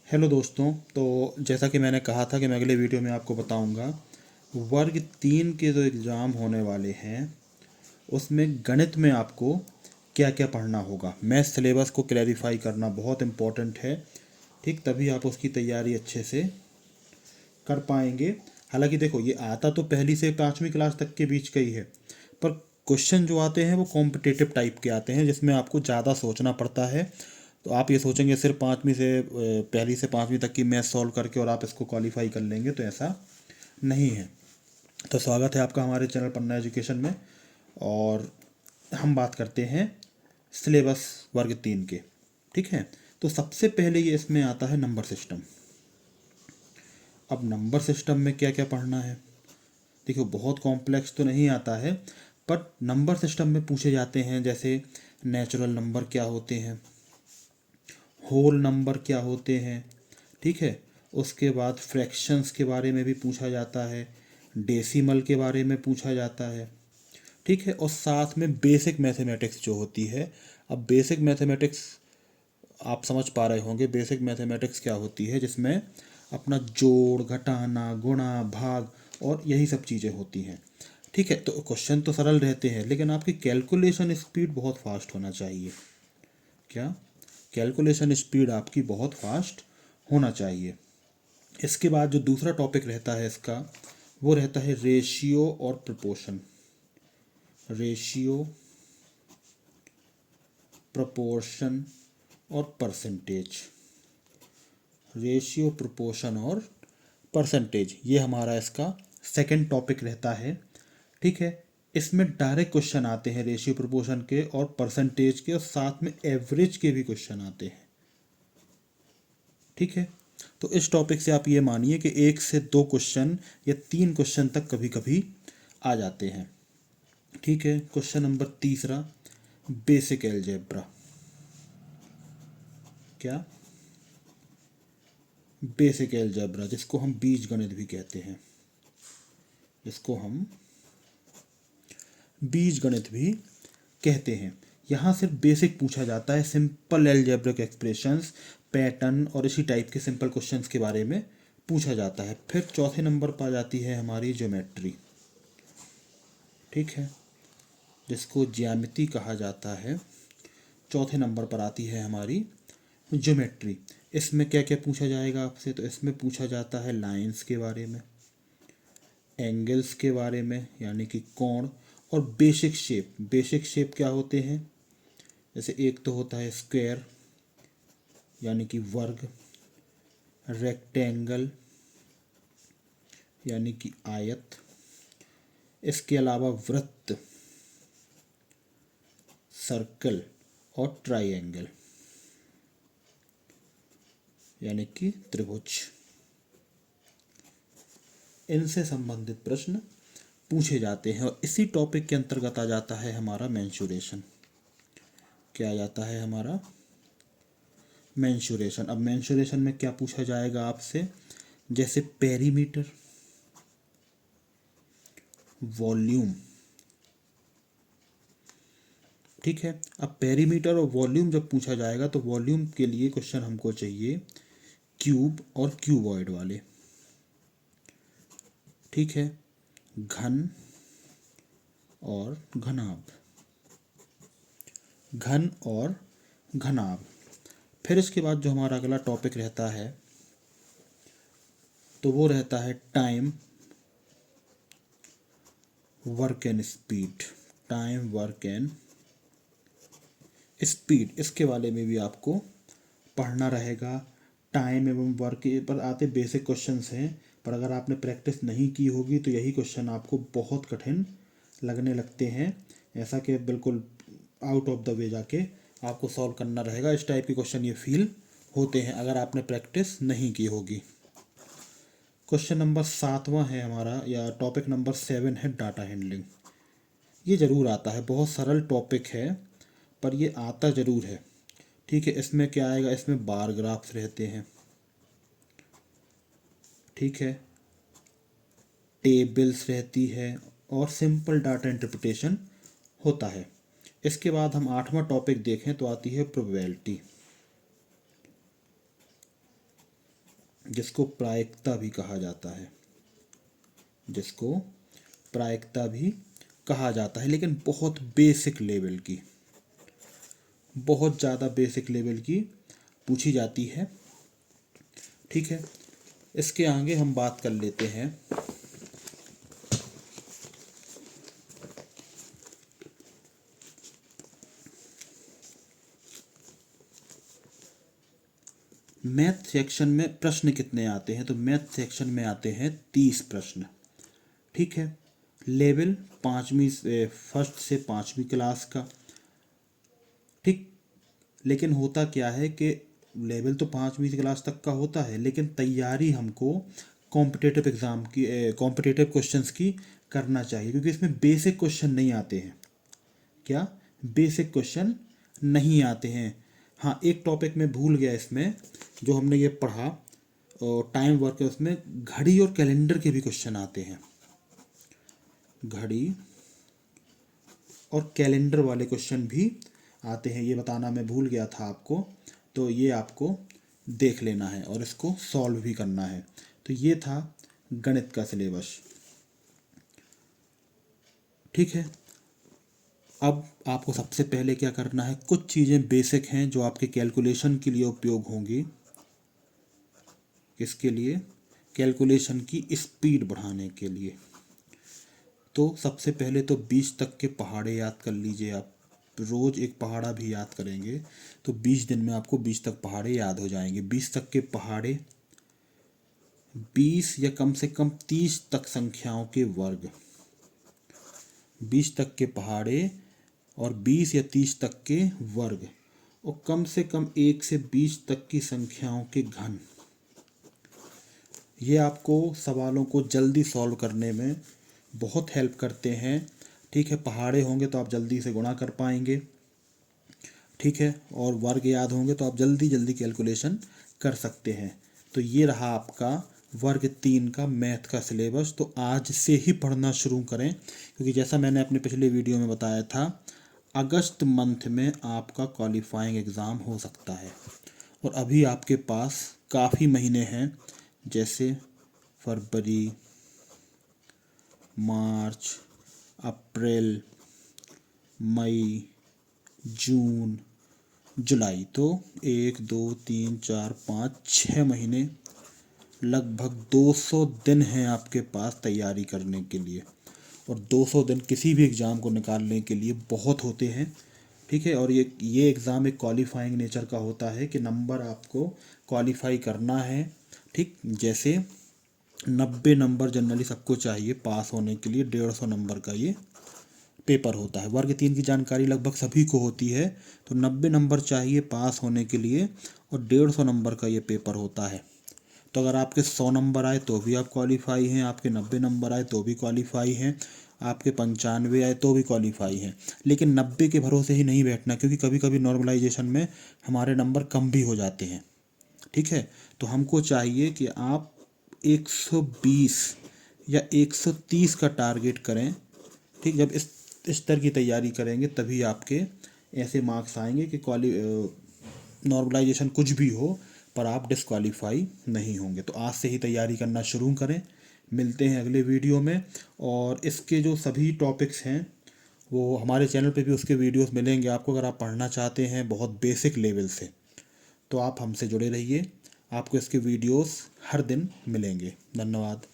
Hello दोस्तों। तो जैसा कि मैंने कहा था कि मैं अगले वीडियो में आपको बताऊंगा वर्ग 3 के जो एग्ज़ाम होने वाले हैं उसमें गणित में आपको क्या क्या पढ़ना होगा। मैथ सिलेबस को क्लैरिफाई करना बहुत इम्पोर्टेंट है, ठीक, तभी आप उसकी तैयारी अच्छे से कर पाएंगे। हालांकि देखो, ये आता तो पहली से पाँचवीं क्लास तक के बीच का ही है, पर क्वेश्चन जो आते हैं वो कॉम्पिटिटिव टाइप के आते हैं जिसमें आपको ज़्यादा सोचना पड़ता है। तो आप ये सोचेंगे सिर्फ पाँचवीं से पहली से पाँचवीं तक की मैथ सॉल्व करके और आप इसको क्वालिफाई कर लेंगे, तो ऐसा नहीं है। तो स्वागत है आपका हमारे चैनल पन्ना एजुकेशन में। और हम बात करते हैं सिलेबस वर्ग 3 के, ठीक है। तो सबसे पहले ये इसमें आता है नंबर सिस्टम। अब नंबर सिस्टम में क्या क्या पढ़ना है, देखिए बहुत कॉम्प्लेक्स तो नहीं आता है, पर नंबर सिस्टम में पूछे जाते हैं जैसे नेचुरल नंबर क्या होते हैं, होल नंबर क्या होते हैं, ठीक है। उसके बाद फ्रैक्शंस के बारे में भी पूछा जाता है, डेसिमल के बारे में पूछा जाता है, ठीक है। और साथ में बेसिक मैथमेटिक्स जो होती है। अब बेसिक मैथमेटिक्स आप समझ पा रहे होंगे, बेसिक मैथमेटिक्स क्या होती है, जिसमें अपना जोड़ घटाना गुणा भाग और यही सब चीज़ें होती हैं, ठीक है। तो क्वेश्चन तो सरल रहते हैं लेकिन आपकी कैलकुलेशन स्पीड बहुत फास्ट होना चाहिए। क्या? कैलकुलेशन स्पीड आपकी बहुत फास्ट होना चाहिए। इसके बाद जो दूसरा टॉपिक रहता है इसका, वो रहता है रेशियो और प्रपोर्शन। रेशियो, प्रपोर्शन और परसेंटेज। रेशियो, प्रोपोर्शन और परसेंटेज, ये हमारा इसका सेकंड टॉपिक रहता है, ठीक है। इसमें डायरेक्ट क्वेश्चन आते हैं रेशियो प्रोपोर्शन के और परसेंटेज के, और साथ में एवरेज के भी क्वेश्चन आते हैं, ठीक है। तो इस टॉपिक से आप ये मानिए कि एक से दो क्वेश्चन या तीन क्वेश्चन तक कभी कभी आ जाते हैं, ठीक है। क्वेश्चन नंबर तीसरा, बेसिक एलजेब्रा। क्या? बेसिक एलजेब्रा, जिसको हम बीजगणित भी कहते हैं, जिसको हम बीजगणित भी कहते हैं। यहाँ सिर्फ बेसिक पूछा जाता है, सिंपल एलजेब्रिक एक्सप्रेशंस, पैटर्न और इसी टाइप के सिंपल क्वेश्चंस के बारे में पूछा जाता है। फिर चौथे नंबर पर आ जाती है हमारी ज्योमेट्री, ठीक है, जिसको ज्यामिति कहा जाता है। चौथे नंबर पर आती है हमारी ज्योमेट्री। इसमें क्या क्या पूछा जाएगा आपसे, तो इसमें पूछा जाता है लाइंस के बारे में, एंगल्स के बारे में यानी कि कोण, और बेसिक शेप। बेसिक शेप क्या होते हैं, जैसे एक तो होता है स्क्वायर यानी कि वर्ग, रेक्टेंगल यानी कि आयत, इसके अलावा वृत्त, सर्कल और ट्राइंगल यानी कि त्रिभुज। इनसे संबंधित प्रश्न पूछे जाते हैं। और इसी टॉपिक के अंतर्गत आ जाता है हमारा मेंसुरेशन। क्या आ जाता है हमारा? मेंसुरेशन। अब मेंसुरेशन में क्या पूछा जाएगा आपसे, जैसे पेरीमीटर, वॉल्यूम, ठीक है। अब पेरीमीटर और वॉल्यूम जब पूछा जाएगा तो वॉल्यूम के लिए क्वेश्चन हमको चाहिए क्यूब और क्यूबॉइड वाले, ठीक है। घन और घनाभ, घन और घनाभ। फिर इसके बाद जो हमारा अगला टॉपिक रहता है तो वो रहता है time, work and speed. Time, work and speed, इसके बारे में भी आपको पढ़ना रहेगा। टाइम एवं वर्क पर आते बेसिक क्वेश्चंस हैं, पर अगर आपने प्रैक्टिस नहीं की होगी तो यही क्वेश्चन आपको बहुत कठिन लगने लगते हैं, ऐसा कि बिल्कुल आउट ऑफ द वे जाके आपको सॉल्व करना रहेगा। इस टाइप के क्वेश्चन ये फील होते हैं अगर आपने प्रैक्टिस नहीं की होगी। क्वेश्चन नंबर 7वां है हमारा, या टॉपिक नंबर 7 है डाटा हैंडलिंग। ये ज़रूर आता है, बहुत सरल टॉपिक है पर ये आता ज़रूर है, ठीक है। इसमें क्या आएगा, इसमें बार ग्राफ्स रहते हैं, ठीक है, टेबल्स रहती है और सिंपल डाटा इंटरप्रिटेशन होता है। इसके बाद हम 8वां टॉपिक देखें तो आती है प्रोबेबिलिटी। जिसको प्रायिकता भी कहा जाता है, जिसको प्रायिकता भी कहा जाता है, लेकिन बहुत बेसिक लेवल की, बहुत ज़्यादा बेसिक लेवल की पूछी जाती है। ठीक है, इसके आगे हम बात कर लेते हैं मैथ सेक्शन में प्रश्न कितने आते हैं। तो मैथ सेक्शन में आते हैं 30 प्रश्न। ठीक है, लेवल 5वीं से फर्स्ट से 5वीं क्लास का। ठीक, लेकिन होता क्या है कि लेवल तो 5वीं क्लास तक का होता है, लेकिन तैयारी हमको कॉम्पिटेटिव एग्ज़ाम की, कॉम्पिटेटिव क्वेश्चंस की करना चाहिए, क्योंकि इसमें बेसिक क्वेश्चन नहीं आते हैं। क्या बेसिक क्वेश्चन नहीं आते हैं। हाँ, एक टॉपिक मैं भूल गया इसमें, जो हमने ये पढ़ा और टाइम वर्क है, उसमें घड़ी और कैलेंडर के भी क्वेश्चन आते हैं। घड़ी और कैलेंडर वाले क्वेश्चन भी आते हैं, ये बताना मैं भूल गया था आपको। तो ये आपको देख लेना है और इसको सॉल्व भी करना है। तो ये था गणित का सिलेबस। ठीक है, अब आपको सबसे पहले क्या करना है, कुछ चीज़ें बेसिक हैं जो आपके कैलकुलेशन के लिए उपयोग होंगी। किसके लिए? कैलकुलेशन की स्पीड बढ़ाने के लिए। तो सबसे पहले तो 20 तक के पहाड़े याद कर लीजिए। आप रोज़ एक पहाड़ा भी याद करेंगे तो 20 दिन में आपको 20 तक पहाड़े याद हो जाएंगे। 20 तक के पहाड़े, 20 या कम से कम 30 तक संख्याओं के वर्ग, 20 तक के पहाड़े और 20 या 30 तक के वर्ग, और कम से कम 1 से 20 तक की संख्याओं के घन। ये आपको सवालों को जल्दी सॉल्व करने में बहुत हेल्प करते हैं। ठीक है, पहाड़े होंगे तो आप जल्दी से गुणा कर पाएंगे। ठीक है, और वर्ग याद होंगे तो आप जल्दी जल्दी कैलकुलेशन कर सकते हैं। तो ये रहा आपका वर्ग 3 का मैथ का सिलेबस। तो आज से ही पढ़ना शुरू करें, क्योंकि जैसा मैंने अपने पिछले वीडियो में बताया था, अगस्त मंथ में आपका क्वालिफाइंग एग्ज़ाम हो सकता है। और अभी आपके पास काफ़ी महीने हैं, जैसे फरवरी, मार्च, अप्रैल, मई, जून, जुलाई। तो 1 2 3 4 5 6 महीने, लगभग 200 दिन हैं आपके पास तैयारी करने के लिए। और 200 दिन किसी भी एग्ज़ाम को निकालने के लिए बहुत होते हैं। ठीक है, और ये एग्ज़ाम एक क्वालिफाइंग नेचर का होता है कि नंबर आपको क्वालिफाई करना है। ठीक, जैसे 90 नंबर जनरली सबको चाहिए पास होने के लिए। 150 नंबर का ये पेपर होता है। वर्ग 3 की जानकारी लगभग सभी को होती है। तो 90 नंबर चाहिए पास होने के लिए, और 150 नंबर का ये पेपर होता है। तो अगर आपके 100 नंबर आए तो भी आप क्वालिफाई हैं, आपके 90 नंबर आए तो भी क्वालिफाई हैं, आपके 95 आए तो भी क्वालिफाई हैं। लेकिन 90 के भरोसे ही नहीं बैठना, क्योंकि कभी कभी नॉर्मलाइजेशन में हमारे नंबर कम भी हो जाते हैं। ठीक है, तो हमको चाहिए कि आप 120 या 130 का टारगेट करें। ठीक, जब इस स्तर की तैयारी करेंगे तभी आपके ऐसे मार्क्स आएंगे कि नॉर्मलाइजेशन कुछ भी हो पर आप डिस्क्वालीफाई नहीं होंगे। तो आज से ही तैयारी करना शुरू करें। मिलते हैं अगले वीडियो में। और इसके जो सभी टॉपिक्स हैं वो हमारे चैनल पे भी उसके वीडियोस मिलेंगे आपको। अगर आप पढ़ना चाहते हैं बहुत बेसिक लेवल से, तो आप हमसे जुड़े रहिए, आपको इसके वीडियोस हर दिन मिलेंगे। धन्यवाद।